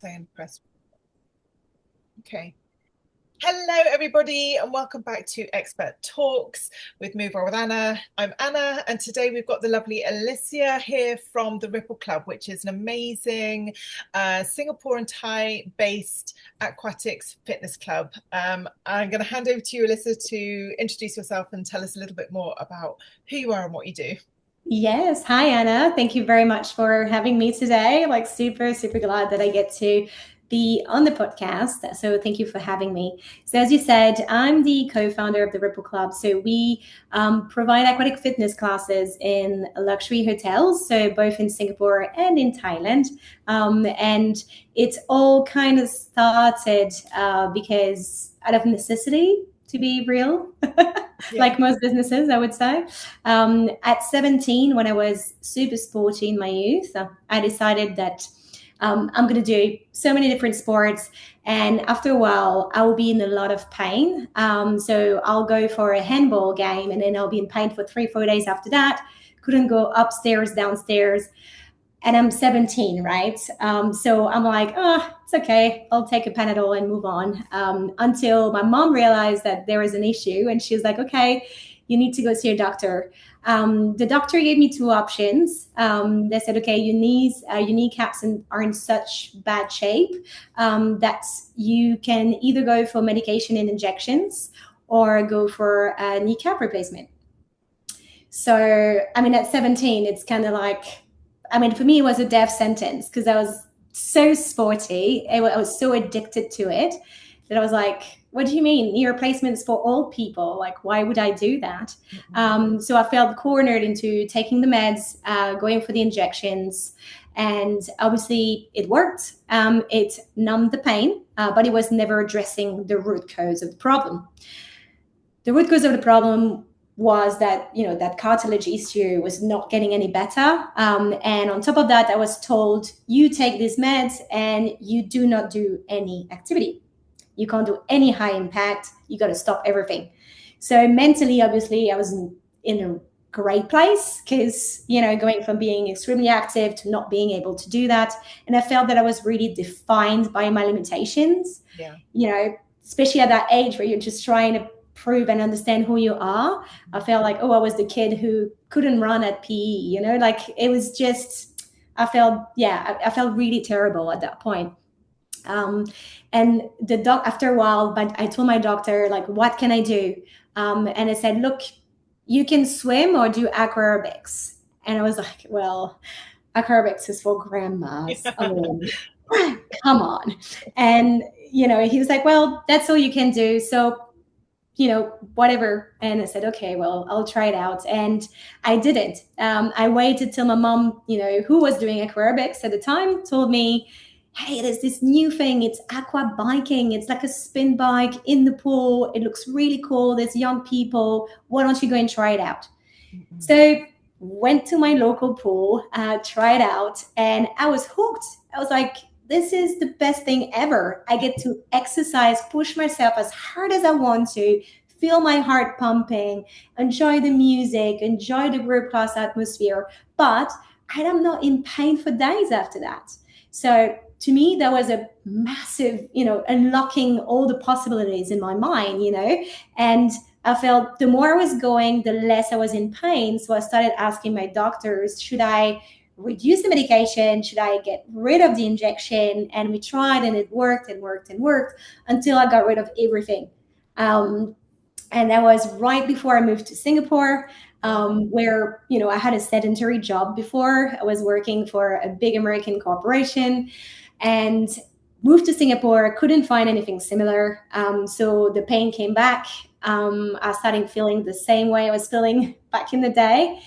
Saying press. Okay. Hello, everybody, and welcome back to Expert Talks with Move On with Anna. I'm Anna, and today we've got the lovely Alicia here from the Ripple Club, which is an amazing Singapore and Thai based aquatics fitness club. I'm going to hand over to you, Alicia, to introduce yourself and tell us a little bit more about who you are and what you do. Yes. Hi, Anna. Thank you very much for having me today. Like, super, super glad that I get to be on the podcast. So, thank you for having me. So, as you said, I'm the co founder of the Ripple Club. So, we provide aquatic fitness classes in luxury hotels, so both in Singapore and in Thailand. And it's all kind of started because out of necessity, to be real. Yeah. Like most businesses, I would say. At 17, when I was super sporty in my youth, I decided that I'm going to do so many different sports. And after a while, I will be in a lot of pain. So I'll go for a handball game and then I'll be in pain for 3, 4 days after that. Couldn't go upstairs, downstairs. And I'm 17, right? So I'm like, oh, it's okay. I'll take a Panadol and move on. Until my mom realized that there was an issue, and she was like, okay, you need to go see a doctor. The doctor gave me two options. They said, okay, your kneecaps are in such bad shape that you can either go for medication and injections or go for a kneecap replacement. So, I mean, at 17, it's kind of like, I mean, for me, it was a death sentence because I was so sporty. I was so addicted to it that I was like, what do you mean? Knee replacements for old people? Like, why would I do that? So I felt cornered into taking the meds, going for the injections. And obviously, it worked. It numbed the pain, but it was never addressing the root cause of the problem. The root cause of the problem was that that cartilage issue was not getting any better, and on top of that I was told, you take these meds and you do not do any activity, you can't do any high impact, you got to stop everything. So mentally, obviously, I was in a great place because going from being extremely active to not being able to do that, and I felt that I was really defined by my limitations. Yeah. Especially at that age where you're just trying to prove and understand who you are. I felt like, oh, I was the kid who couldn't run at PE, like it was just, I felt really terrible at that point. And the doc, after a while, but I told my doctor, like, what can I do? And I said, look, you can swim or do aquarobics. And I was like, well, aquarobics is for grandmas. I mean, come on. And, he was like, well, that's all you can do. So whatever. And I said, okay, well, I'll try it out. And I did it. I waited till my mom, who was doing aquarobics at the time, told me, hey, there's this new thing. It's aqua biking. It's like a spin bike in the pool. It looks really cool. There's young people. Why don't you go and try it out? Mm-hmm. So went to my local pool, tried out, and I was hooked. I was like, this is the best thing ever. I get to exercise, push myself as hard as I want to, feel my heart pumping, enjoy the music, enjoy the group class atmosphere, but I am not in pain for days after that. So to me, that was a massive, unlocking all the possibilities in my mind, and I felt the more I was going, the less I was in pain. So I started asking my doctors, should I reduce the medication? Should I get rid of the injection? And we tried, and it worked and worked and worked until I got rid of everything. And that was right before I moved to Singapore, where, I had a sedentary job before. I was working for a big American corporation and moved to Singapore, couldn't find anything similar. So the pain came back. I started feeling the same way I was feeling back in the day.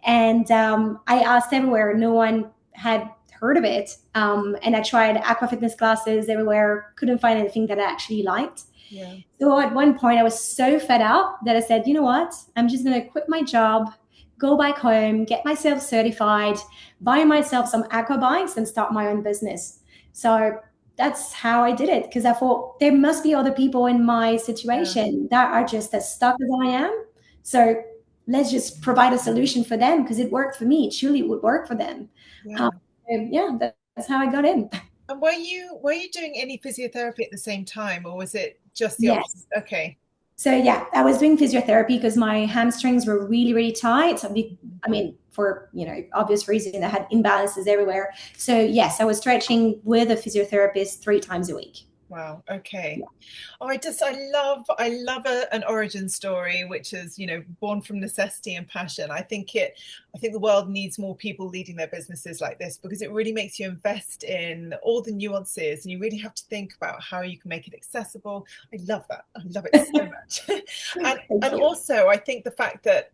And I asked everywhere. No one had heard of it. And I tried aqua fitness classes everywhere, couldn't find anything that I actually liked. Yeah. So at one point, I was so fed up that I said, you know what? I'm just going to quit my job, go back home, get myself certified, buy myself some aqua bikes, and start my own business. So that's how I did it, because I thought there must be other people in my situation that are just as stuck as I am. So let's just provide a solution for them, because it worked for me. It surely would work for them. Yeah. Yeah, that's how I got in. And were you doing any physiotherapy at the same time, or was it just the option? Yes. Okay. So yeah, I was doing physiotherapy because my hamstrings were really, really tight. I mean, for obvious reason, I had imbalances everywhere. So yes, I was stretching with a physiotherapist 3 times a week. Wow. Okay. Yeah. Oh, I love an origin story which is, born from necessity and passion. I think the world needs more people leading their businesses like this, because it really makes you invest in all the nuances, and you really have to think about how you can make it accessible. I love that. I love it so much. and Thank and you. also I think the fact that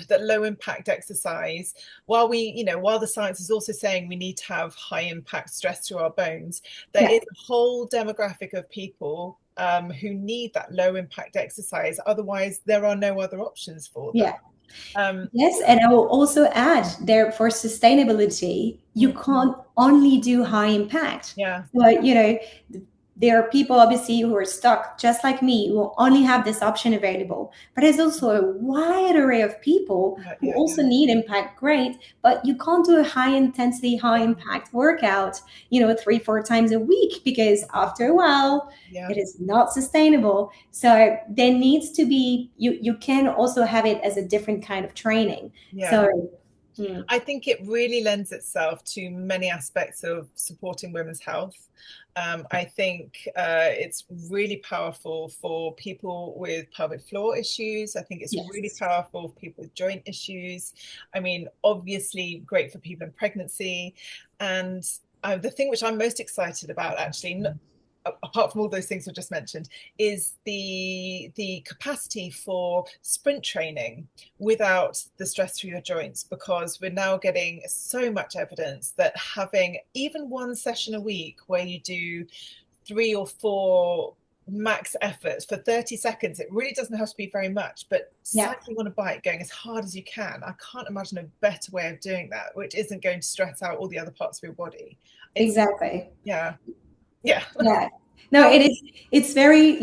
that low impact exercise, while the science is also saying we need to have high impact stress through our bones, there Yeah. is a whole demographic of people who need that low impact exercise. Otherwise, there are no other options for them. Yeah. Um, Yes, and I will also add there for sustainability, you mhm, can't only do high impact. yeah, But there are people obviously who are stuck just like me who will only have this option available. But there's also a wide array of people yeah, who yeah, also yeah, need impact, great, but you can't do a high intensity, high impact workout, 3, 4 times a week because after a while yeah, it is not sustainable. So there needs to be you can also have it as a different kind of training. yeah. So mm, I think it really lends itself to many aspects of supporting women's health. I think it's really powerful for people with pelvic floor issues. I think it's really yes, powerful for people with joint issues. I mean, obviously, great for people in pregnancy. And the thing which I'm most excited about, actually, apart from all those things I just mentioned, is the capacity for sprint training without the stress through your joints, because we're now getting so much evidence that having even one session a week where you do 3 or 4 max efforts for 30 seconds, it really doesn't have to be very much, but yeah, cycling on a bike, going as hard as you can, I can't imagine a better way of doing that, which isn't going to stress out all the other parts of your body. It's, exactly. yeah, yeah. Yeah. No, How, it is. It's very,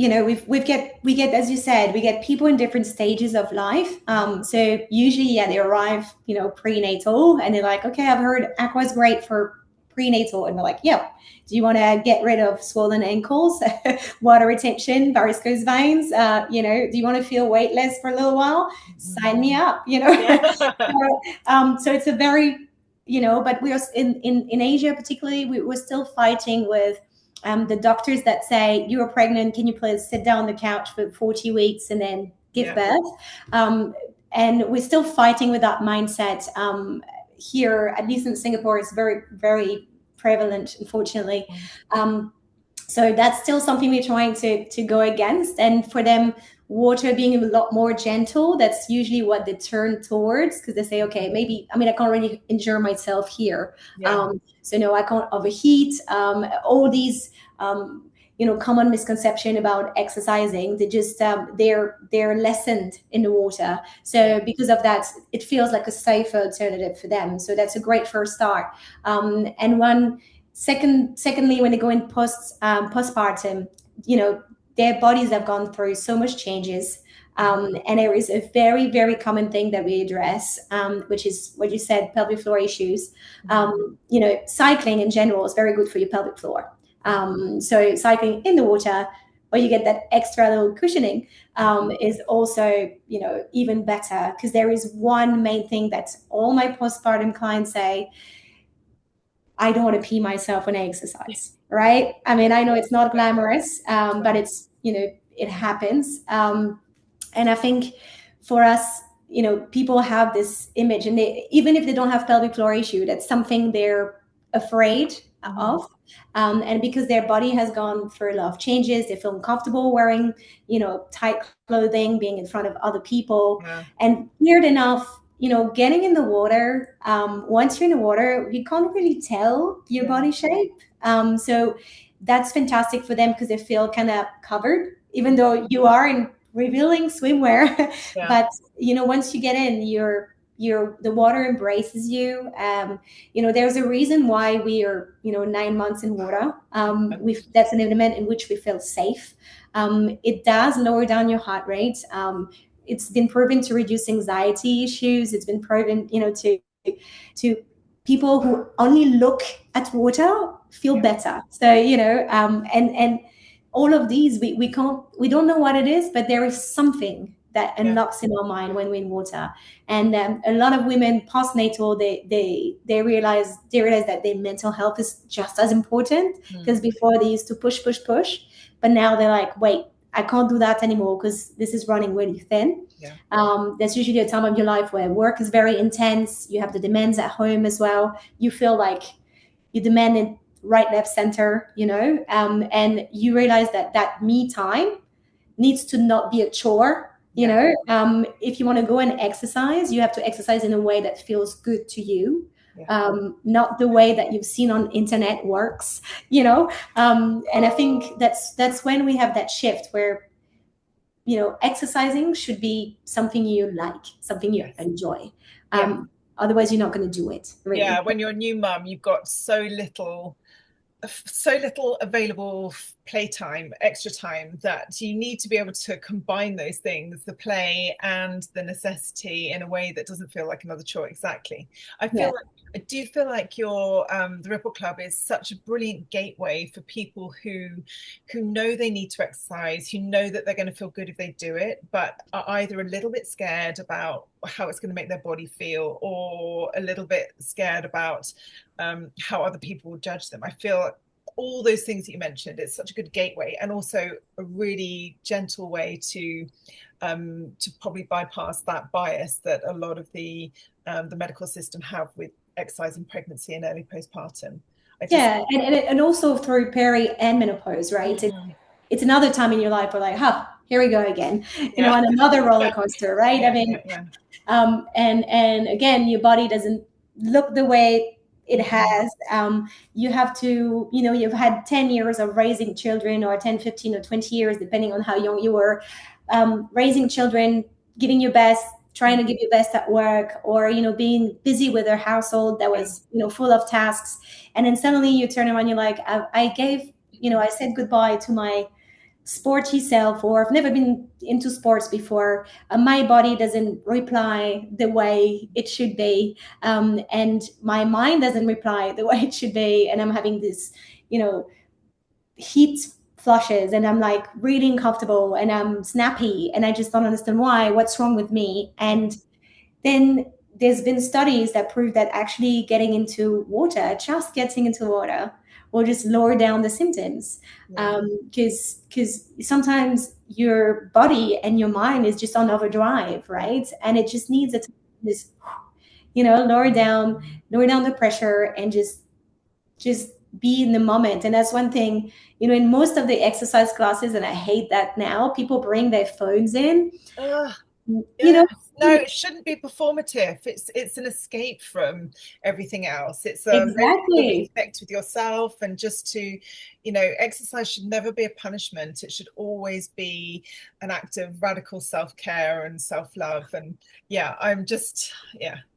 we get, as you said, we get people in different stages of life. So usually, yeah, they arrive, prenatal, and they're like, okay, I've heard aqua is great for prenatal, and we're like, yep. Do you want to get rid of swollen ankles, water retention, varicose veins? Do you want to feel weightless for a little while? Sign me up. yeah. So it's a very, but we are in Asia, particularly, we're still fighting with the doctors that say you are pregnant, can you please sit down on the couch for 40 weeks and then give Yeah. birth? And we're still fighting with that mindset. Here, at least in Singapore, it's very, very prevalent, unfortunately. Um, so that's still something we're trying to go against. And for them, water being a lot more gentle, that's usually what they turn towards, because they say, okay, maybe, I mean, I can't really injure myself here. Yeah. So no, I can't overheat. All these common misconception about exercising, they just they're lessened in the water. Yeah. So because of that, it feels like a safer alternative for them. So that's a great first start. And secondly, when they go in postpartum, their bodies have gone through so much changes. And there is a very, very common thing that we address, which is what you said, pelvic floor issues. Cycling in general is very good for your pelvic floor. So cycling in the water, where you get that extra little cushioning, is also, even better, because there is one main thing that all my postpartum clients say: I don't want to pee myself when I exercise, right? I mean, I know it's not glamorous, but it happens. And I think for us, people have this image, and even if they don't have pelvic floor issue, that's something they're afraid Mhm. of. And because their body has gone through a lot of changes, they feel uncomfortable wearing, tight clothing, being in front of other people. Yeah. And weird enough, getting in the water, once you're in the water, you can't really tell your Yeah. body shape. So that's fantastic for them because they feel kind of covered, even though you are in revealing swimwear. Yeah. But once you get in, the water embraces you. There's a reason why we are 9 months in water. That's an element in which we feel safe. It does lower down your heart rate. It's been proven to reduce anxiety issues. It's been proven, to people who only look at water feel Yeah. better. So, and all of these, we don't know what it is, but there is something that Yeah. unlocks in our mind when we're in water. And a lot of women postnatal, they realize that their mental health is just as important, Mm. because before they used to push, but now they're like, wait, I can't do that anymore because this is running really thin. Yeah. There's usually a time of your life where work is very intense. You have the demands at home as well. You feel like you demand it right, left, center, and you realize that that me time needs to not be a chore. Yeah. If you want to go and exercise, you have to exercise in a way that feels good to you. Yeah. Not the way that you've seen on internet works, and I think that's when we have that shift where exercising should be something you like, something you Yes. enjoy. Yeah. Otherwise, you're not going to do it, Yeah. really. When you're a new mum, you've got so little available playtime, extra time, that you need to be able to combine those things, the play and the necessity, in a way that doesn't feel like another chore. Exactly. Yeah. I do feel like your the Ripple Club is such a brilliant gateway for people who know they need to exercise, who know that they're going to feel good if they do it, but are either a little bit scared about how it's going to make their body feel, or a little bit scared about how other people will judge them. I feel all those things that you mentioned, it's such a good gateway, and also a really gentle way to probably bypass that bias that a lot of the medical system have with exercise in pregnancy and early postpartum. I just Yeah, and also through peri and menopause, right? mm, It's another time in your life where, like, here we go again, yeah, on another roller coaster, right? I yeah, mean, yeah, yeah. and again, your body doesn't look the way it Mm-mm. has. You have to, you've had 10 years of raising children, or 10, 15, or 20 years, depending on how young you were, raising children, giving your best, trying to give your best at work, or being busy with a household that Yeah, was full of tasks, and then suddenly you turn around, you're like, I gave, I said goodbye to my sporty self, or I've never been into sports before. My body doesn't reply the way it should be, and my mind doesn't reply the way it should be, and I'm having this, heat flushes, and I'm like really uncomfortable, and I'm snappy, and I just don't understand why. What's wrong with me? yeah, And then there's been studies that prove that actually getting into water, just getting into water, will just lower down the symptoms. yeah, Because sometimes your body and your mind is just on overdrive, yeah. right? And it just needs a just lower down the pressure, and just be in the moment. And that's one thing, in most of the exercise classes, and I hate that now, people bring their phones in, Ugh. you Yes. know No, it shouldn't be performative. It's an escape from everything else. It's a moment to exactly. reconnect with yourself, and just exercise should never be a punishment. It should always be an act of radical self-care and self-love. And yeah, it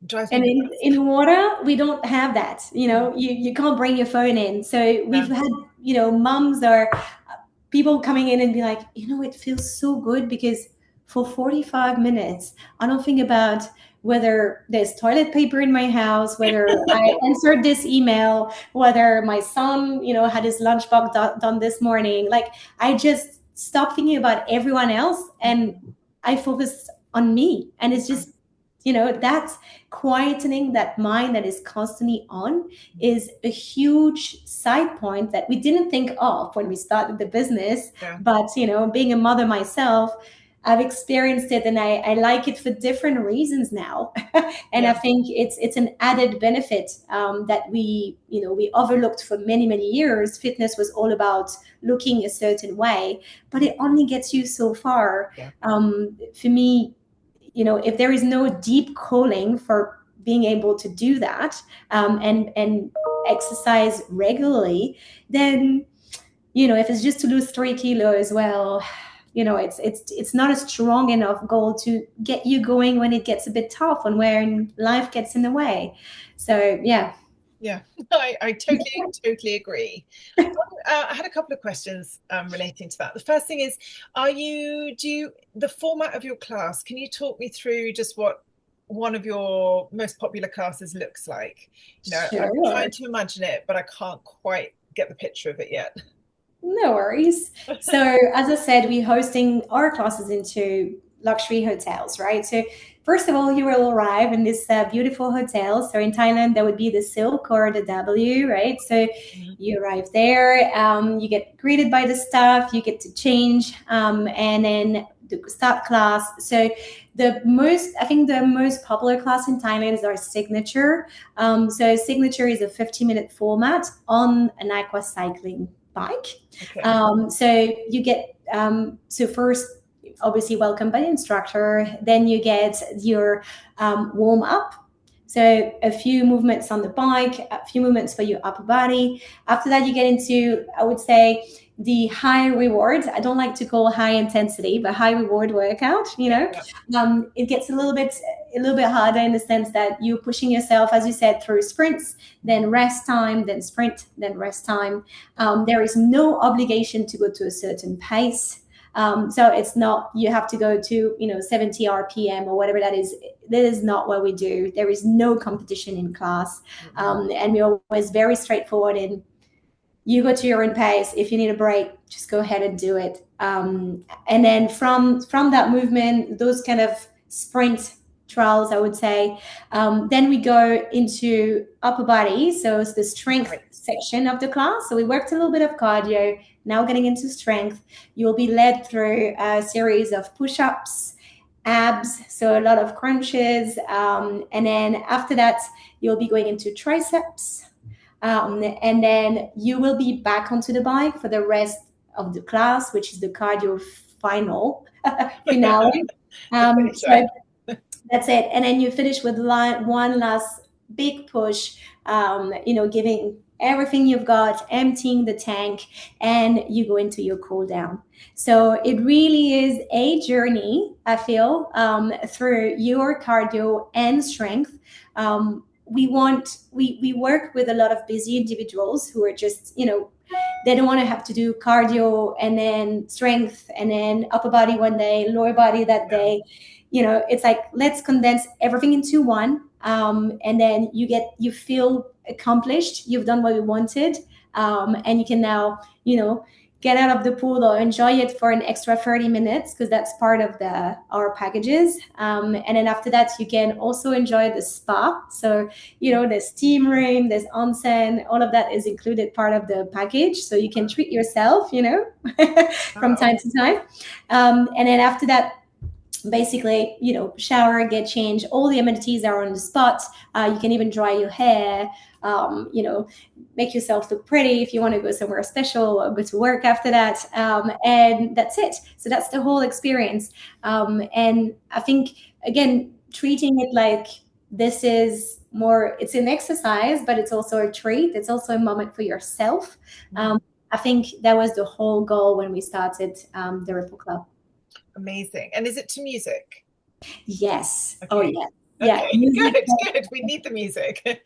drives me And in, nuts. in water, we don't have that. Mm. You can't bring your phone in. So we've Yeah. had, mums or people coming in and be like, it feels so good because for 45 minutes, I don't think about whether there's toilet paper in my house, whether I answered this email, whether my son, had his lunchbox done this morning. Like, I just stop thinking about everyone else, and I focus on me. And it's just, that's quietening that mind that is constantly on is a huge side point that we didn't think of when we started the business. Yeah. But, being a mother myself, I've experienced it, and I like it for different reasons now. And I Yeah. think it's an added benefit, that we overlooked for many, many years. Fitness was all about looking a certain way, but it only gets you so far. Yeah. For me, if there is no deep calling for being able to do that, and exercise regularly, then if it's just to lose 3 kilos, well, it's not a strong enough goal to get you going when it gets a bit tough, and when life gets in the way. So yeah. Yeah. I totally agree. I had a couple of questions relating to that. The first thing is, the format of your class? Can you talk me through just one of your most popular classes looks like. I'm Sure. trying to imagine it, but I can't quite get the picture of it yet. No worries. So, as I said, we're hosting our classes into luxury hotels, right? So, first of all, you will arrive in this beautiful hotel. So, in Thailand, that would be the Silk or the W, right? So, Mhm. you arrive there, you get greeted by the staff, you get to change, and then start class. So, I think the most popular class in Thailand is our signature. So, signature is a 50-minute format on an aqua cycling bike. Okay. So you get so first obviously welcome by the instructor, then you get your warm up. So a few movements on the bike, a few movements for your upper body. After that, you get into, I would say, the high reward. I don't like to call high intensity, but high reward workout. Yeah. It gets a little bit harder in the sense that you're pushing yourself, as you said, through sprints, then rest time, then sprint, then rest time. There is no obligation to go to a certain pace. So it's not you have to go to 70 RPM or whatever that is. That is not what we do. There is no competition in class, and we're always very straightforward in you go to your own pace. If you need a break, just go ahead and do it. And then from that movement, those kind of sprint trials, I would say, then we go into upper body. So it's the strength Right. section of the class. So we worked a little bit of cardio. Now getting into strength, you'll be led through a series of push-ups, abs, so a lot of crunches, and then after that, you'll be going into triceps. And then you will be back onto the bike for the rest of the class, which is the cardio final finale. Okay, So that's it. And then you finish with one last big push, giving everything you've got, emptying the tank, and you go into your cool down. So it really is a journey, I feel, through your cardio and strength. We work with a lot of busy individuals who are just, they don't want to have to do cardio and then strength and then upper body one day, lower body that yeah. day. It's like let's condense everything into one, and then you feel accomplished, you've done what you wanted, and you can now get out of the pool or enjoy it for an extra 30 minutes because that's part of our packages, and then after that you can also enjoy the spa. So there's steam room, there's onsen, all of that is included part of the package, so you can treat yourself from Wow. time to time, and then after that, basically, shower, get changed, all the amenities are on the spot. You can even dry your hair, make yourself look pretty if you want to go somewhere special or go to work after that, and that's it. So that's the whole experience, and I think, again, treating it like this is more, it's an exercise, but it's also a treat, it's also a moment for yourself. I think that was the whole goal when we started the Ripple Club. Amazing. And is it to music? Yes. Oh, Okay. yeah. Yeah. Okay. Good. Good. We need the music.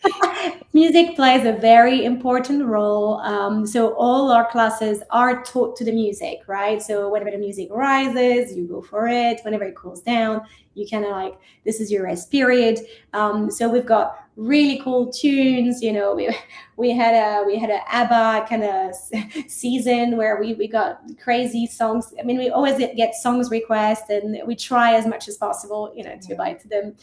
Music plays a very important role. So all our classes are taught to the music, right? So whenever the music rises, you go for it. Whenever it cools down, you kind of like, this is your rest period. So we've got really cool tunes. We had a ABBA kind of season where we got crazy songs. I mean, we always get songs requests, and we try as much as possible, to abide to them.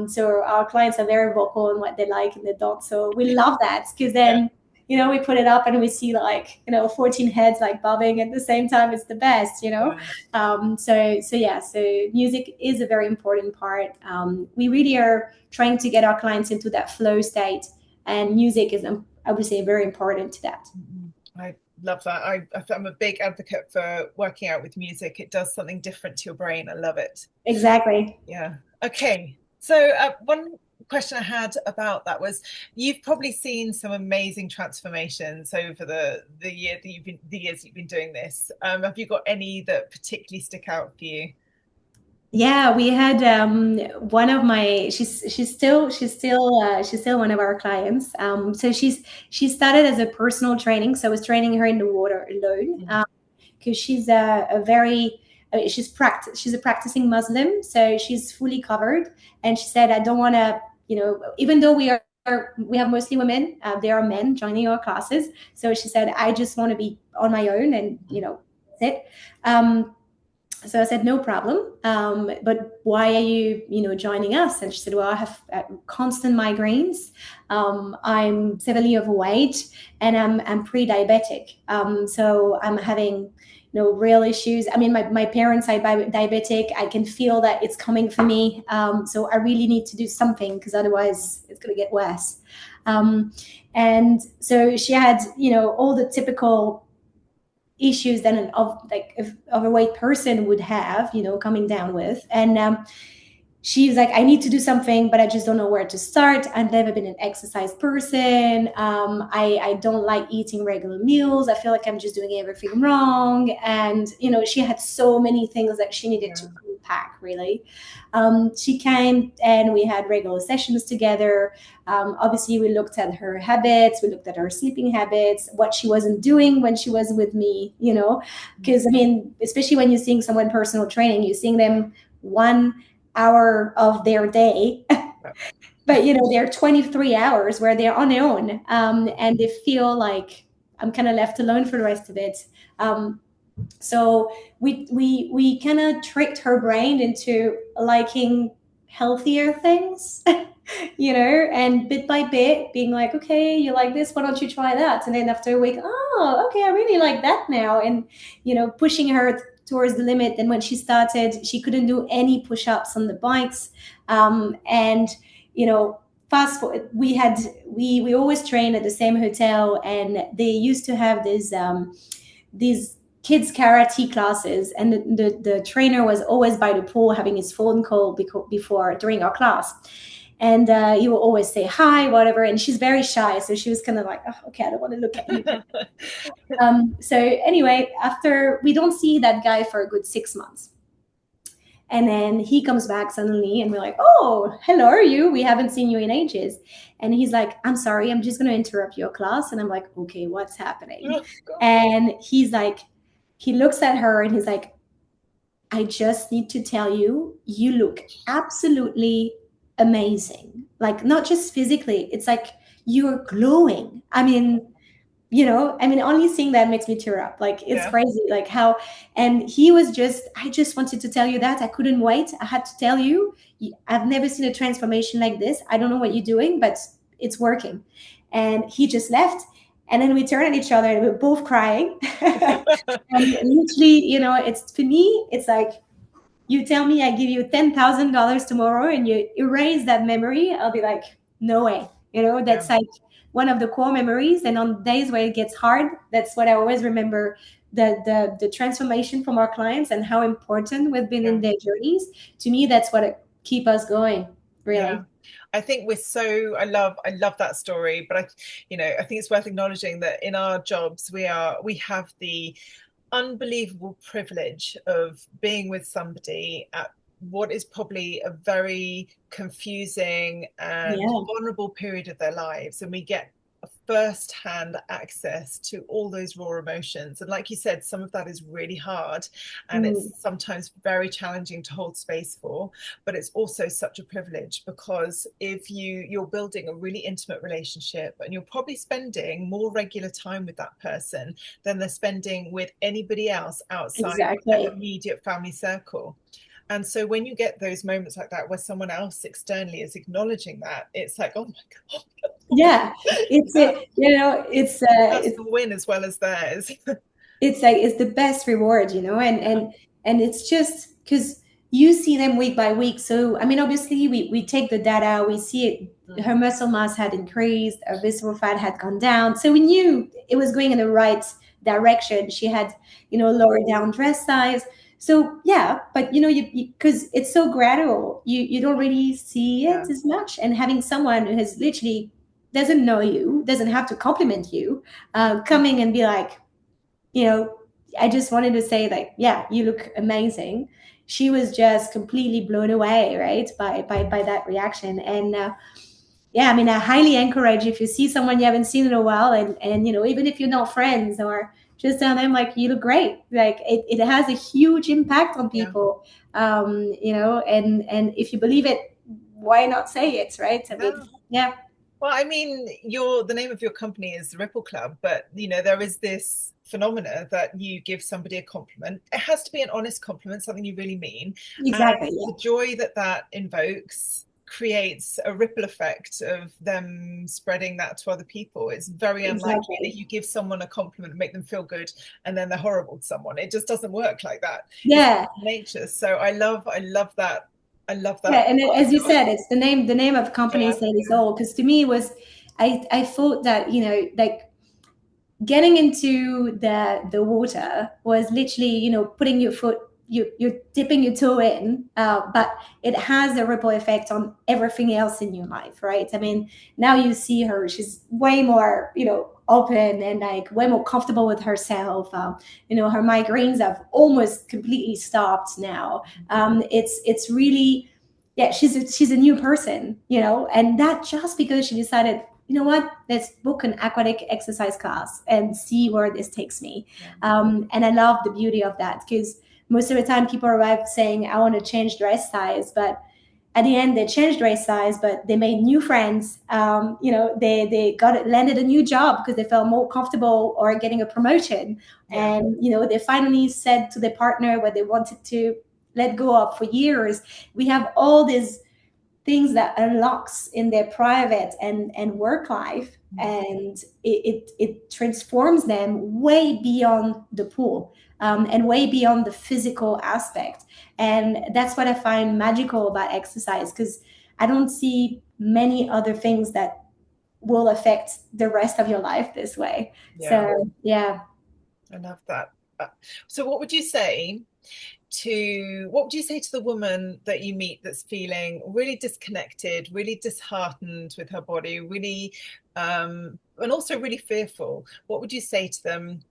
So our clients are very vocal on what they like and they don't. So we love that because Yeah. then, we put it up and we see 14 heads like bobbing at the same time. It's the best. So music is a very important part. We really are trying to get our clients into that flow state, and music is, I would say, very important to that. I love that. I'm a big advocate for working out with music. It does something different to your brain. I love it. Exactly. Yeah. Okay. So one question I had about that was, you've probably seen some amazing transformations over the years you've been doing this. Have you got any that particularly stick out for you? Yeah, we had one of my she's still one of our clients. So she started as a personal training. So I was training her in the water alone, Mhm. because she's a very I mean, she's a practicing Muslim, so she's fully covered. And she said, I don't want to, even though we have mostly women, there are men joining our classes. So she said, I just want to be on my own, and that's it. So I said, no problem. But why are you, joining us? And she said, well, I have constant migraines. I'm severely overweight, and I'm pre-diabetic. So I'm having, real issues. I mean, my parents are diabetic. I can feel that it's coming for me. So I really need to do something, because otherwise it's going to get worse. And so she had, all the typical issues that an overweight person would have, coming down with. And she's like, I need to do something, but I just don't know where to start. I've never been an exercise person. I don't like eating regular meals. I feel like I'm just doing everything wrong. And, she had so many things that she needed to unpack, really. She came and we had regular sessions together. Obviously, we looked at her habits, we looked at her sleeping habits, what she wasn't doing when she was with me, because, I mean, especially when you're seeing someone personal training, you're seeing them 1 hour of their day. But there are 23 hours where they're on their own, and they feel like I'm kind of left alone for the rest of it. So we kind of tricked her brain into liking healthier things, and bit by bit being like, okay, you like this, why don't you try that? And then after a week, oh, okay, I really like that now. And pushing her towards the limit. And when she started, she couldn't do any push-ups on the bikes. And fast forward, we always train at the same hotel, and they used to have these kids karate classes, and the trainer was always by the pool having his phone call before during our class. And he will always say hi, whatever. And she's very shy, so she was kind of like, oh, okay, I don't want to look at you. So anyway, after we don't see that guy for a good 6 months. And then he comes back suddenly, and we're like, oh, hello, are you? We haven't seen you in ages. And he's like, I'm sorry, I'm just going to interrupt your class. And I'm like, okay, what's happening? And he's like, he looks at her and he's like, I just need to tell you, you look absolutely amazing. Like, not just physically, it's like you're glowing. I mean, only seeing that makes me tear up. Like, it's crazy, like how. And he was just, I just wanted to tell you that. I couldn't wait. I had to tell you, I've never seen a transformation like this. I don't know what you're doing, but it's working. And he just left. And then we turned at each other and we were both crying. And literally, it's, for me, it's like, you tell me I give you $10,000 tomorrow and you erase that memory, I'll be like, no way. That's like one of the core memories. And on days where it gets hard, that's what I always remember, the transformation from our clients and how important we've been in their journeys. To me, that's what keep us going, really. I think I love that story, but I think it's worth acknowledging that in our jobs we have the unbelievable privilege of being with somebody at what is probably a very confusing and vulnerable period of their lives, and we get first-hand access to all those raw emotions. And like you said, some of that is really hard, and it's sometimes very challenging to hold space for, but it's also such a privilege, because if you're building a really intimate relationship, and you're probably spending more regular time with that person than they're spending with anybody else outside their immediate family circle. And so when you get those moments like that where someone else externally is acknowledging that, it's like, oh my God. Yeah, it's that's the win as well as theirs. It's like, it's the best reward, and it's just because you see them week by week. So I mean, obviously we take the data, we see it, her muscle mass had increased, her visceral fat had gone down, so we knew it was going in the right direction. She had lower down dress size. So yeah, but because it's so gradual, you don't really see it as much. And having someone who has literally doesn't know you, doesn't have to compliment you, coming and be like, I just wanted to say, like, yeah, you look amazing. She was just completely blown away, right, by that reaction. And yeah, I mean, I highly encourage, if you see someone you haven't seen in a while, and even if you're not friends, or just tell them like, you look great. Like it has a huge impact on Yeah. people. And if you believe it, why not say it, right? I mean, Yeah. yeah, Well, I mean, the name of your company is the Ripple Club, but there is this phenomena that you give somebody a compliment. It has to be an honest compliment, something you really mean, and exactly. the joy that that invokes creates a ripple effect of them spreading that to other people. It's very unlikely that Exactly. you give someone a compliment and make them feel good, and then they're horrible to someone. It just doesn't work like that. It's Yeah. nature. So I love that. I love Yeah, that. and as you said, it's the name of the company Yeah, said it's all. Because to me, it was, I thought that, like, getting into the water was literally, putting your foot, you're dipping your toe in, but it has a ripple effect on everything else in your life, right? I mean, now you see her, she's way more, open, and like way more comfortable with herself. Her migraines have almost completely stopped now. It's really, yeah, she's a new person, and that just because she decided, you know what, let's book an aquatic exercise class and see where this takes me. yeah, And I love the beauty of that, because most of the time people arrive saying, I want to change dress size, but at the end they changed dress size, but they made new friends. They landed a new job because they felt more comfortable, or getting a promotion. yeah, And they finally said to their partner what they wanted to let go of for years. We have all these things that unlocks in their private and work life, and it transforms them way beyond the pool, and way beyond the physical aspect. And that's what I find magical about exercise, because I don't see many other things that will affect the rest of your life this way. yeah. So yeah. I love that. Uh, So what would you say to the woman that you meet that's feeling really disconnected, really disheartened with her body, really and also really fearful? What would you say to them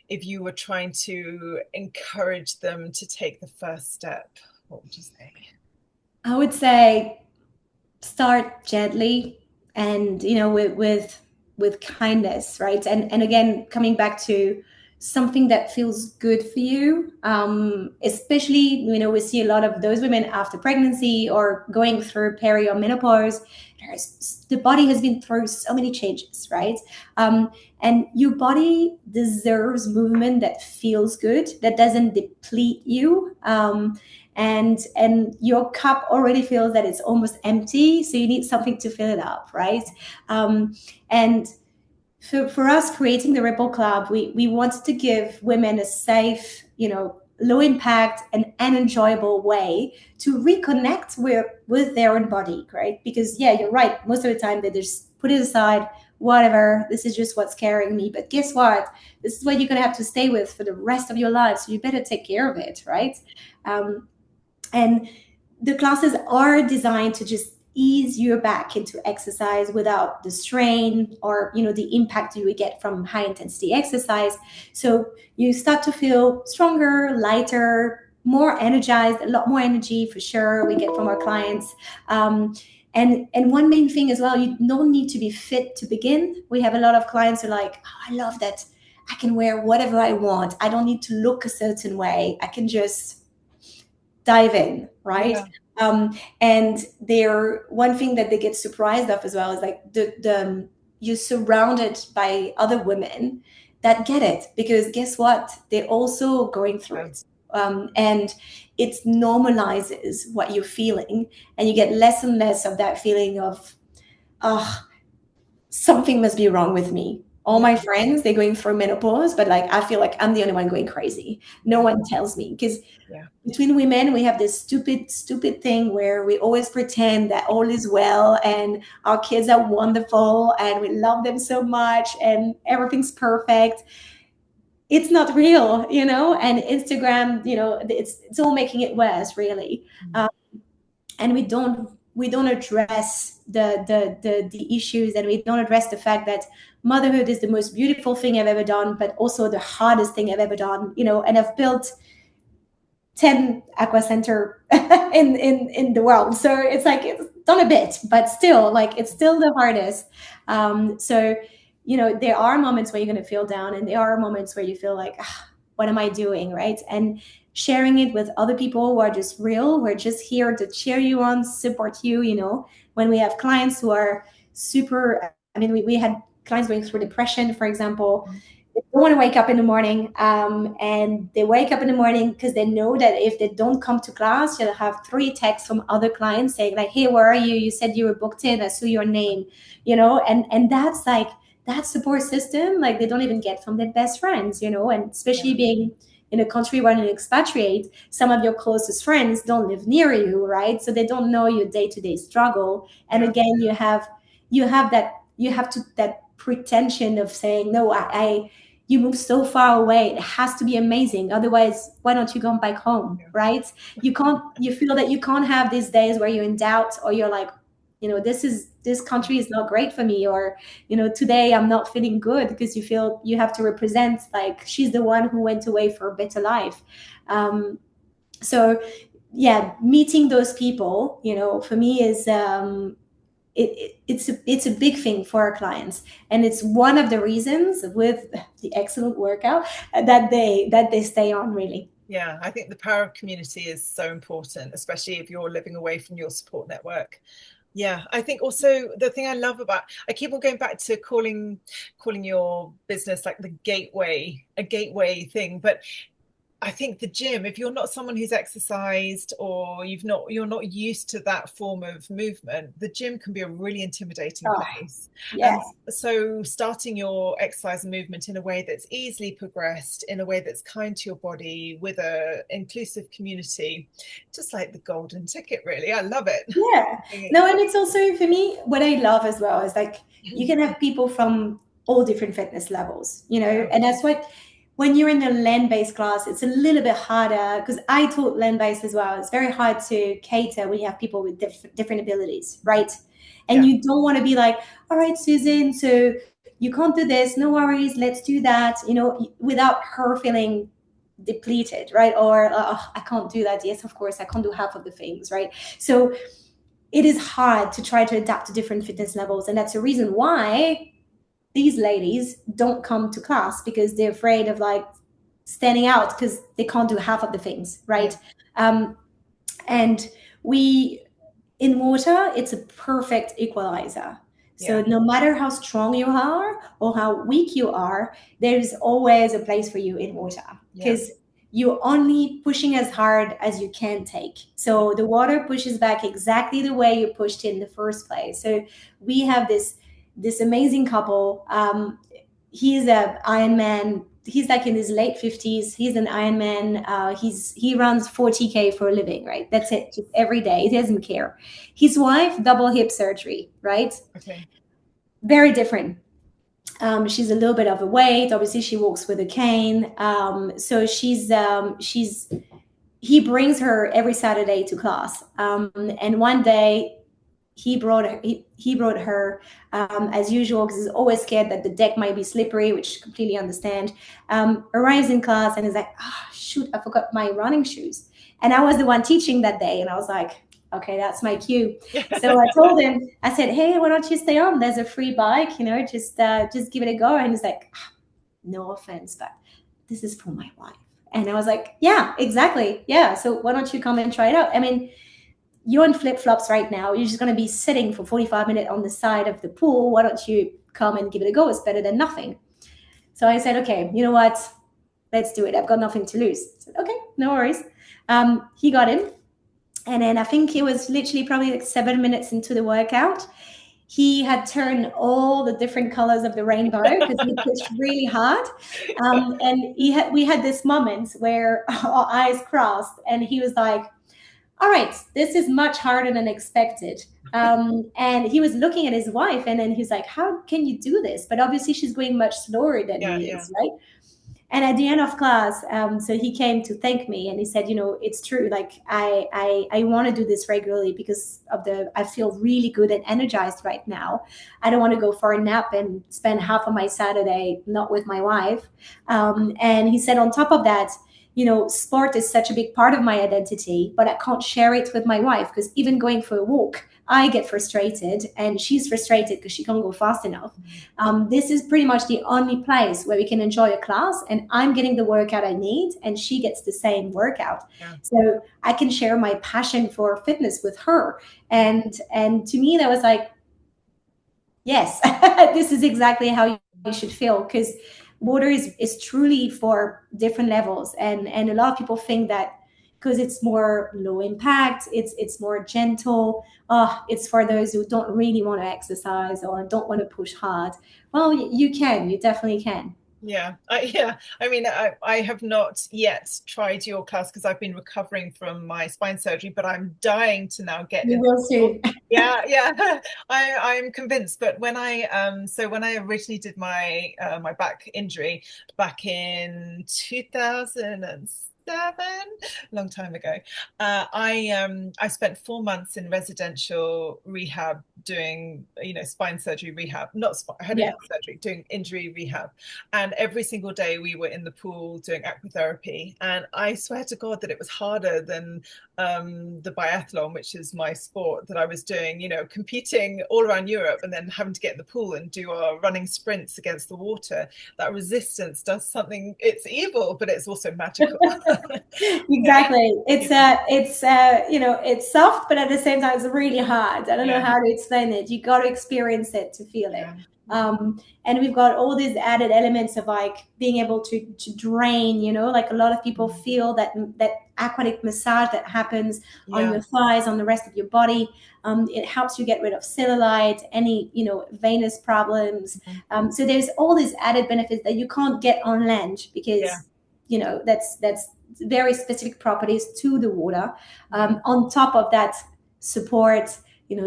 if you were trying to encourage them to take the first step? What would you say? I would say start gently, and with kindness, right? And again, coming back to something that feels good for you. Especially, we see a lot of those women after pregnancy or going through peri or menopause. The body has been through so many changes, right? And your body deserves movement that feels good, that doesn't deplete you. And your cup already feels that it's almost empty, so you need something to fill it up, right? And for us creating the Ripple Club, we wanted to give women a safe, low impact and enjoyable way to reconnect with their own body, right? Because yeah, you're right, most of the time they just put it aside, whatever, this is just what's carrying me. But guess what, this is what you're going to have to stay with for the rest of your life, so you better take care of it, right? Um, and the classes are designed to just ease you back into exercise without the strain, or the impact you would get from high intensity exercise. So you start to feel stronger, lighter, more energized, a lot more energy for sure we get from our clients. And one main thing as well, you don't need to be fit to begin. We have a lot of clients who are like, oh, I love that I can wear whatever I want, I don't need to look a certain way, I can just dive in, right? Yeah, And they're one thing that they get surprised of as well is like the you're surrounded by other women that get it, because guess what, they're also going through yeah, it. And it normalizes what you're feeling, and you get less and less of that feeling of, oh, something must be wrong with me. All yeah, my friends, they're going through menopause, but like I feel like I'm the only one going crazy. No yeah, one tells me, because yeah, between women we have this stupid thing where we always pretend that all is well and our kids are wonderful and we love them so much and everything's perfect. It's not real, and Instagram, it's all making it worse, really. mm, um, and we don't address the issues, and we don't address the fact that motherhood is the most beautiful thing I've ever done, but also the hardest thing I've ever done. And I've built 10 aqua center in the world. So it's like it's done a bit, but still, like it's still the hardest. So there are moments where you're going to feel down, and there are moments where you feel like, "Ah, what am I doing?" Right? And sharing it with other people who are just real, who are just here to cheer you on, support you. When we have clients who are super, I mean, we had clients going through depression, for example. They don't want to wake up in the morning, and they wake up in the morning because they know that if they don't come to class, you'll have 3 texts from other clients saying like, "Hey, where are you? You said you were booked in. I saw your name." And that's like that support system, like they don't even get from their best friends. And especially Yeah. being in a country where you expatriate, some of your closest friends don't live near you, right? So they don't know your day-to-day struggle. And Yeah. again, you have that pretension of saying, no, I you move so far away, it has to be amazing, otherwise why don't you come back home, Yeah. right? You feel that you can't have these days where you're in doubt, or you're like, this country is not great for me, or today I'm not feeling good, because you feel you have to represent, like, she's the one who went away for a better life. So yeah, meeting those people, for me is it's a big thing for our clients, and it's one of the reasons, with the excellent workout, that they stay on, really. Yeah, I think the power of community is so important, especially if you're living away from your support network. Yeah, I think also the thing I love about, I keep on going back to calling your business like the gateway, a gateway thing, but I think the gym, if you're not someone who's exercised, or you're not used to that form of movement, the gym can be a really intimidating Oh, place. yeah. And so starting your exercise and movement in a way that's easily progressed, in a way that's kind to your body, with a inclusive community, just like the golden ticket, really. I love it. Yeah. No, and it's also, for me, what I love as well is, like, you can have people from all different fitness levels, Yeah, and that's what, when you're in a land-based class, it's a little bit harder, because I taught land-based as well. It's very hard to cater when you have people with different abilities, right? And yeah, you don't want to be like, all right, Susan, so you can't do this, no worries, let's do that, without her feeling depleted, right? Or, oh, I can't do that. Yes, of course, I can't do half of the things, right? So it is hard to try to adapt to different fitness levels. And that's the reason why these ladies don't come to class, because they're afraid of, like, standing out, because they can't do half of the things, yeah, right? And we in water, it's a perfect equalizer. So yeah, no matter how strong you are or how weak you are, there's always a place for you in water, yeah, because you're only pushing as hard as you can take. yeah, So the water pushes back exactly the way you pushed in the first place. So we have this amazing couple. He's a Ironman. He's like in his late 50s. He's an Ironman. He runs 40K for a living, right? That's it, just every day. He doesn't care. His wife, double hip surgery, right? okay, Very different. She's a little bit overweight. Obviously, she walks with a cane. So he brings her every Saturday to class. And one day he brought her, as usual, because he's always scared that the deck might be slippery, which I completely understand. Arrives in class and is like, oh shoot, I forgot my running shoes. And I was the one teaching that day, and I was like, okay, that's my cue. yeah, So I told him, I said, hey, why don't you stay on? There's a free bike, just give it a go. And he's like, "Ah, no offense, but this is for my wife." And I was like, yeah, exactly. Yeah. So why don't you come and try it out? I mean, you're in flip flops right now. You're just going to be sitting for 45 minutes on the side of the pool. Why don't you come and give it a go? It's better than nothing. So I said, okay, you know what? Let's do it. I've got nothing to lose. I said, okay, no worries. He got in. And then I think it was literally probably like 7 minutes into the workout. He had turned all the different colors of the rainbow because he pushed really hard. And we had this moment where our eyes crossed, and he was like, all right, this is much harder than expected. And he was looking at his wife, and then he's like, how can you do this? But obviously, she's going much slower than yeah, he yeah, is, right? And at the end of class, so he came to thank me, and he said, it's true. Like, I want to do this regularly because I feel really good and energized right now. I don't want to go for a nap and spend half of my Saturday not with my wife. And he said, on top of that, sport is such a big part of my identity, but I can't share it with my wife because even going for a walk, I get frustrated and she's frustrated because she can't go fast enough. This is pretty much the only place where we can enjoy a class and I'm getting the workout I need and she gets the same workout. Yeah. So I can share my passion for fitness with her. And to me, that was like, yes, this is exactly how you should feel because water is truly for different levels. And a lot of people think that because it's more low impact, it's more gentle. Oh, it's for those who don't really want to exercise or don't want to push hard. Well, you definitely can. Yeah. I mean, I have not yet tried your class because I've been recovering from my spine surgery, but I'm dying to now get You in. will soon. Yeah. I'm convinced. But when I originally did my back injury back in 2007, long time ago, I spent 4 months in residential rehab doing spine surgery rehab, not Yeah. hernia surgery, doing injury rehab, and every single day we were in the pool doing aquatherapy. And I swear to God that it was harder than the biathlon, which is my sport that I was doing, competing all around Europe and then having to get in the pool and do our running sprints against the water. That resistance does something, it's evil, but it's also magical. Exactly. Yeah. It's soft, but at the same time, it's really hard. I don't know Yeah. how to explain it. You got to experience it to feel it. Yeah. And we've got all these added elements of like being able to drain. Like a lot of people feel that aquatic massage that happens on Yeah. your thighs, on the rest of your body. It helps you get rid of cellulite, any venous problems. So there's all these added benefits that you can't get on land Yeah. because that's very specific properties to the water. Yeah. On top of that, support,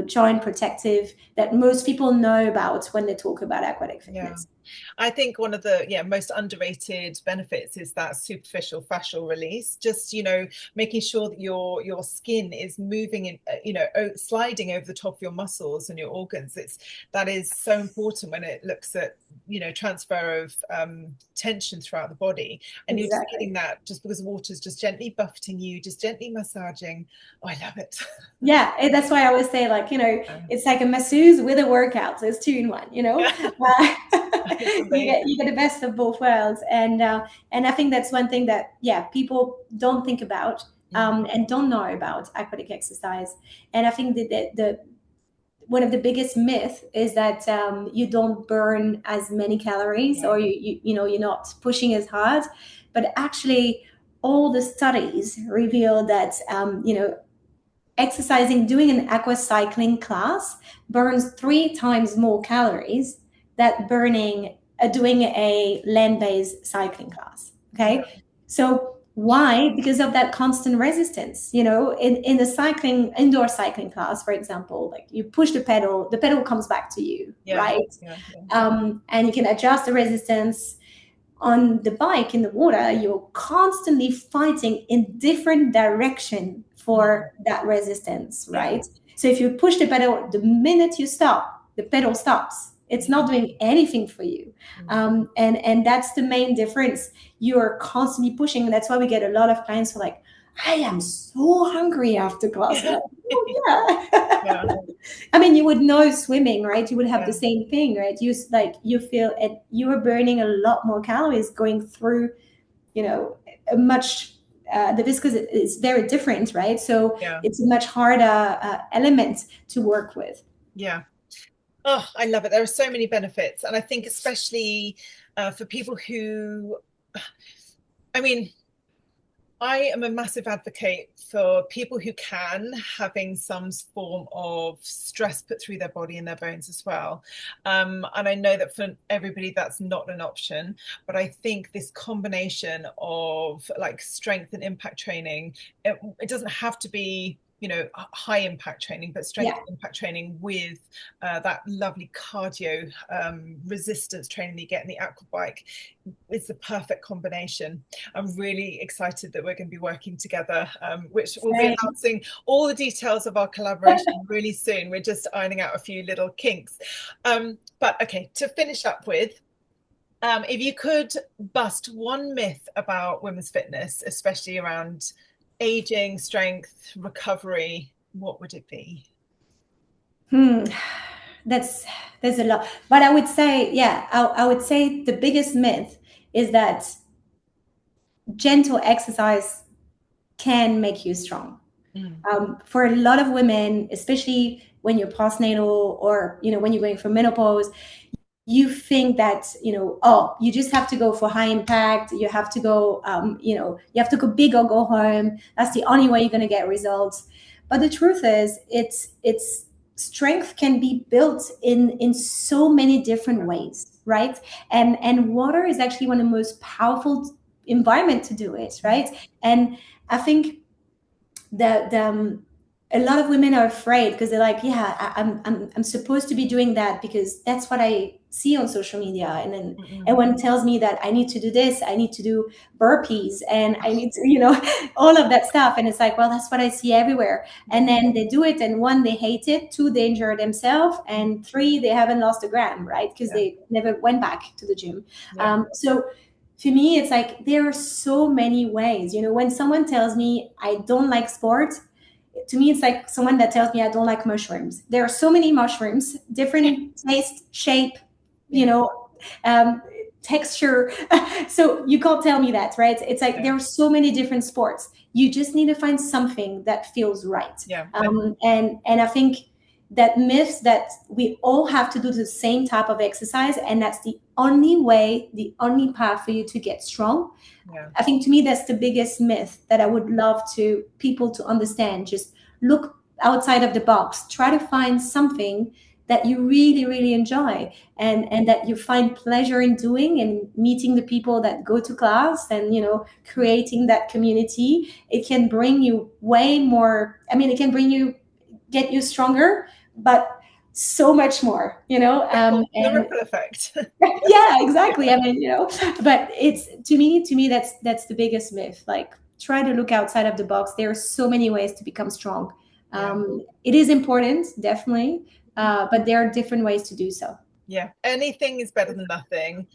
joint protective that most people know about when they talk about aquatic Yeah. fitness. I think one of the most underrated benefits is that superficial fascial release. Just making sure that your skin is moving in, sliding over the top of your muscles and your organs. That is so important when it looks at transfer of tension throughout the body, and you're just getting Exactly. that just because water's just gently buffeting you, just gently massaging. Oh, I love it. Yeah, that's why I always say, like, it's like a masseuse with a workout. So it's two in one, It's you amazing. get the best of both worlds. And I think that's one thing that, yeah, people don't think about and don't know about aquatic exercise. And I think that the one of the biggest myth is that you don't burn as many calories Yeah. or you're not pushing as hard, but actually all the studies reveal that exercising, doing an aqua cycling class burns 3 times more calories than doing a land-based cycling class. Yeah. Okay, so why? Because of that constant resistance. In the cycling, indoor cycling class, for example, like you push the pedal comes back to you, Yeah. right? Yeah. And you can adjust the resistance. On the bike in the water, you're constantly fighting in different direction for that resistance, Yeah. right? So if you push the pedal, the minute you stop, the pedal stops. It's Yeah. not doing anything for you. And that's the main difference. You're constantly pushing. And that's why we get a lot of clients who are like, I am so hungry after class. I'm Yeah. like, oh, yeah. Yeah. I mean, you would know swimming, right? You would have the Yeah. same thing, right? You feel it. You are burning a lot more calories going through, a much. The viscous is very different, right? So Yeah. it's a much harder element to work with. Yeah. Oh, I love it. There are so many benefits. And I think especially for people who, I mean, I am a massive advocate for people who can having some form of stress put through their body and their bones as well. And I know that for everybody that's not an option, but I think this combination of like strength and impact training, it doesn't have to be high impact training, but strength Yeah. impact training with that lovely cardio resistance training that you get in the aqua bike is the perfect combination. I'm really excited that we're going to be working together, which will be Same. announcing all the details of our collaboration really soon. We're just ironing out a few little kinks. But okay, to finish up with, If you could bust one myth about women's fitness, especially around aging, strength, recovery, what would it be? Hmm. That's there's a lot, but I would say, yeah, I would say the biggest myth is that gentle exercise can make you strong. Mm. For a lot of women, especially when you're postnatal or when you're going for menopause, you think that oh, you just have to go for high impact, you have to go you have to go big or go home. That's the only way you're going to get results. But the truth is, it's strength can be built in so many different ways, right? And water is actually one of the most powerful environment to do it, right? And I think the a lot of women are afraid because they're like, yeah, I'm supposed to be doing that because that's what I see on social media, and then Mm-mm. everyone tells me that I need to do this, I need to do burpees, and I need to all of that stuff, and it's like, well, that's what I see everywhere. Yeah. And then they do it, and one, they hate it, two, they injure themselves, and three, they haven't lost a gram, right? Because Yeah. they never went back to the gym. Yeah. So for me, it's like there are so many ways. When someone tells me I don't like sports, to me it's like someone that tells me I don't like mushrooms. There are so many mushrooms, different taste, shape, you Yeah. know um, texture. So you can't tell me that, right? It's like Yeah. there are so many different sports. You just need to find something that feels right. Yeah. And I think that myth that we all have to do the same type of exercise and that's the only way, the only path for you to get strong. Yeah. I think to me that's the biggest myth that I would love to people to understand. Just look outside of the box. Try to find something that you really, really enjoy and that you find pleasure in doing, and meeting the people that go to class, and creating that community. It can bring you way more. I mean, it can bring you get you stronger, but so much more, The and ripple effect. yeah, exactly. I mean, but it's to me that's the biggest myth. Like, try to look outside of the box. There are so many ways to become strong. Yeah. It is important, definitely, but there are different ways to do so. Yeah. Anything is better than nothing.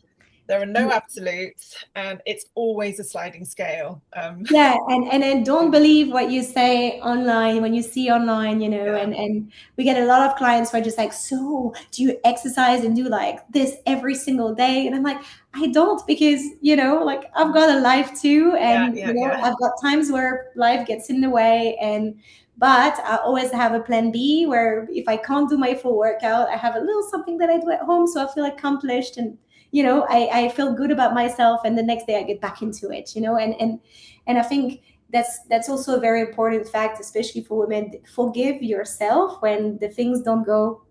There are no absolutes, and it's always a sliding scale. Yeah, and then don't believe what you say online when you see online, Yeah. and we get a lot of clients who are just like, so do you exercise and do like this every single day? And I'm like, I don't, because like, I've got a life too, Yeah. and Yeah. Yeah. I've got times where life gets in the way, and but I always have a plan B where if I can't do my full workout, I have a little something that I do at home, so I feel accomplished, and I feel good about myself, and the next day I get back into it, and I think that's also a very important fact, especially for women. Forgive yourself when the things don't go,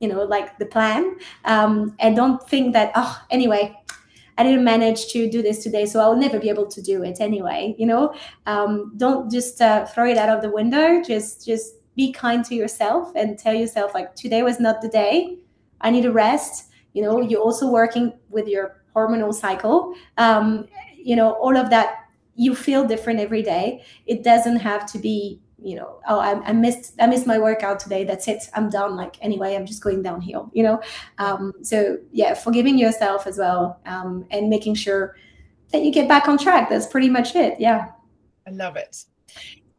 like the plan, and don't think that, oh, anyway, I didn't manage to do this today, so I'll never be able to do it anyway. Don't just throw it out of the window. Just be kind to yourself and tell yourself, like, today was not the day. I need a rest. You're also working with your hormonal cycle. All of that. You feel different every day. It doesn't have to be, oh, I missed my workout today. That's it. I'm done. Like, anyway, I'm just going downhill. Yeah. So yeah, forgiving yourself as well, and making sure that you get back on track. That's pretty much it. Yeah. I love it.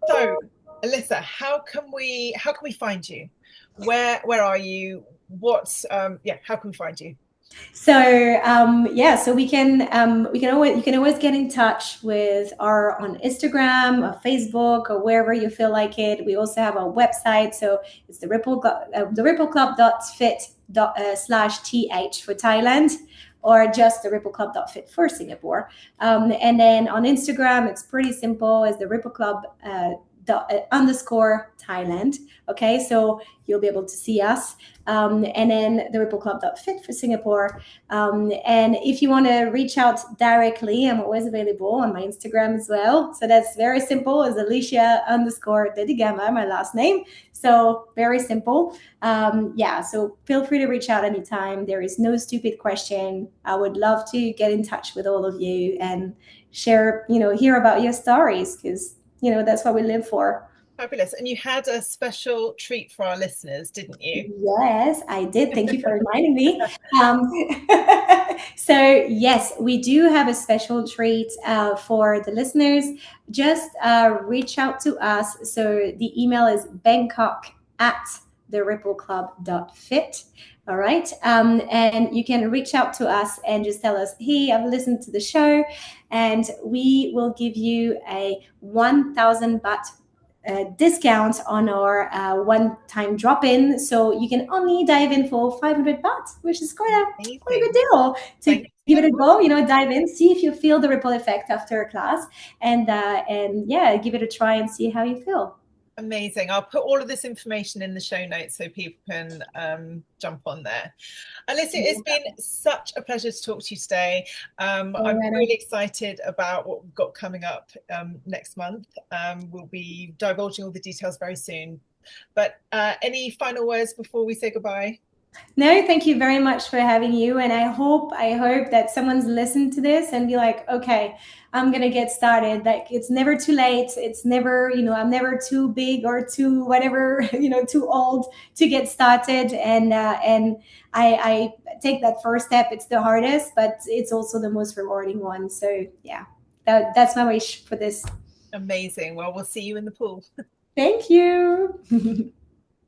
So, Alyssa, how can we find you? Where are you? How can we find you? So yeah, so we can always get in touch with our on Instagram or Facebook or wherever you feel like it. We also have a website, so it's the rippleclub.fit /th for Thailand, or just the rippleclub.fit for Singapore. And then on Instagram, it's pretty simple. It's the rippleclub underscore Thailand. Okay, so you'll be able to see us. And then the rippleclub.fit for Singapore. And if you want to reach out directly, I'm always available on my Instagram as well. So that's very simple. It's Alicia underscore Dedigama, my last name. So very simple. Yeah, so feel free to reach out anytime. There is no stupid question. I would love to get in touch with all of you and share, hear about your stories, because that's what we live for. Fabulous. And you had a special treat for our listeners, didn't you? Yes, I did. Thank you for reminding me. Um, so, yes, we do have a special treat for the listeners. Just reach out to us. So, the email is Bangkok at therippleclub.fit. All right. And you can reach out to us and just tell us, hey, I've listened to the show, and we will give you a 1,000 baht discount on our one-time drop-in. So you can only dive in for 500 baht, which is quite a good Amazing. deal to Thank give you it a so go. much. Dive in, see if you feel the ripple effect after a class, and yeah, give it a try and see how you feel. Amazing. I'll put all of this information in the show notes so people can jump on there. Alicia, it's been such a pleasure to talk to you today. I'm really excited about what we've got coming up next month. We'll be divulging all the details very soon. But any final words before we say goodbye? No, thank you very much for having you. And I hope that someone's listened to this and be like, okay, I'm gonna get started. Like it's never too late. It's never, I'm never too big or too whatever, too old to get started. And I take that first step. It's the hardest, but it's also the most rewarding one. So yeah, that's my wish for this. Amazing. Well, we'll see you in the pool. Thank you.